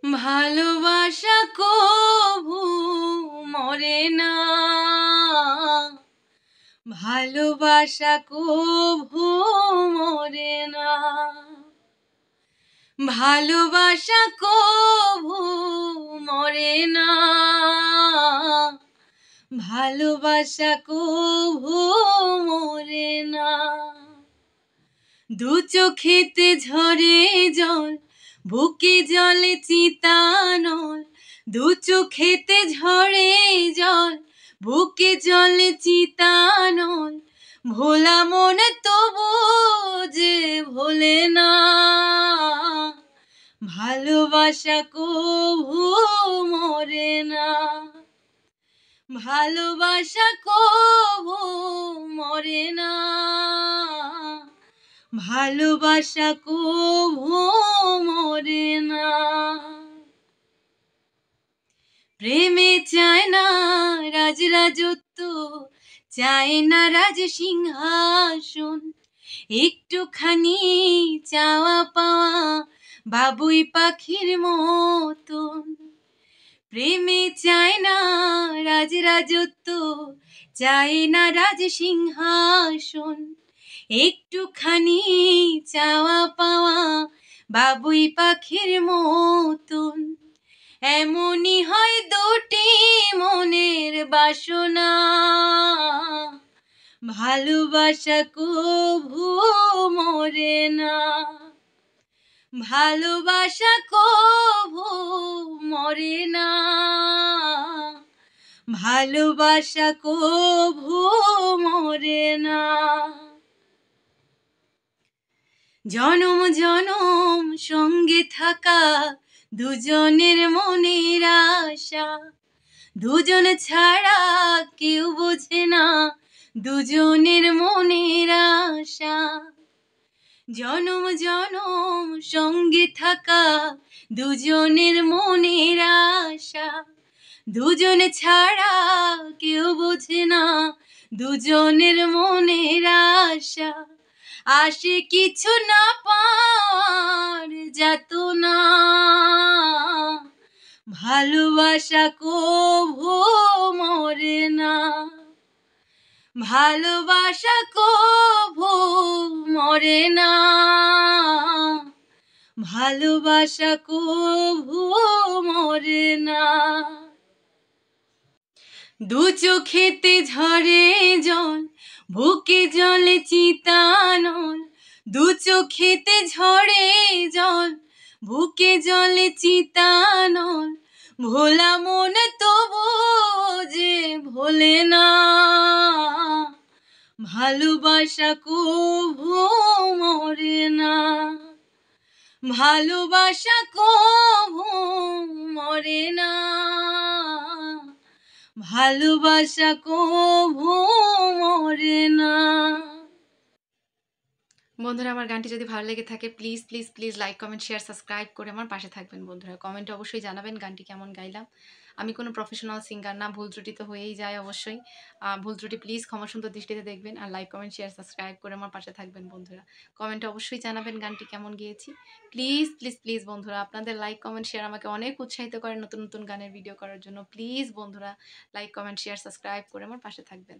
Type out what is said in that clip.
ভালোবাসা কভু মরে না, ভালোবাসা কভু মরে না, ভালোবাসা কভু মরে না, ভালোবাসা কভু মরে না। দু চোখেতে ঝরে জল, বুকে জলে চিতানল, দু চোখেতে ঝরে জল, বুকে জলে চিতানল, ভোলা মন তবু যে ভোলে না, ভালোবাসা কভু মরে না, ভালোবাসা কভু মরে না, ভালোবাসা কভু মরে না। প্রেমে চায় না রাজরাজত্ব, চায় না রাজ সিংহাসন, একটুখানি চাওয়া পাওয়া বাবুই পাখির মতন। প্রেমে চায় না রাজরাজত্ব, চায় না রাজ সিংহাসন, একটুখানি চাওয়া পাওয়া বাবুই পাখির মতন। এমনই হয় দুটি মনের বাসনা, ভালোবাসা কভু মরে না, ভালোবাসা কভু মরে না, ভালোবাসা কভু মরে না। জনম জনম সঙ্গে থাকা দুজনের মনের আশা, দুজন ছাড়া কেউ বোঝে না দুজনের মনের আশা। জনম জনম সঙ্গে থাকা দুজনের মনের আশা, দুজন ছাড়া কেউ বোঝে না দুজনের মনের আশা। আসে কিছু না পাওয়ার যাতনা, ভালোবাসা কভু মরে না, ভালোবাসা কভু মরে না, ভালোবাসা কভু মরে না। দু চোখেতে ঝরে জল, বুকে জলে চিতানল, দু চোখেতে ঝরে জল, বুকে জলে চিতানল, ভোলা মন তবু যে ভোলে না, ভালোবাসা কভু মরে না, ভালোবাসা কভু মরে না, ভালোবাসা কভু মরে না। বন্ধুরা, আমার গানটি যদি ভালো লেগে থাকে please please please like comment share subscribe করে আমার পাশে থাকবেন। বন্ধুরা, কমেন্টে অবশ্যই জানাবেন গানটি কেমন গাইলাম। আমি কোনো প্রফেশনাল সিঙ্গার না, ভুল ত্রুটি তো হয়েই যায় অবশ্যই। ভুল ত্রুটি প্লিজ ক্ষমা সুন্দর দৃষ্টিতে দেখবেন, আর লাইক কমেন্ট শেয়ার সাবস্ক্রাইব করে আমার পাশে থাকবেন। বন্ধুরা, কমেন্টে অবশ্যই জানাবেন গানটি কেমন গিয়েছি। প্লিজ প্লিজ প্লিজ বন্ধুরা, আপনাদের লাইক কমেন্ট শেয়ার আমাকে অনেক উৎসাহিত করে নতুন নতুন গানের ভিডিও করার জন্য। প্লিজ বন্ধুরা, লাইক কমেন্ট শেয়ার সাবস্ক্রাইব করে আমার পাশে থাকবেন।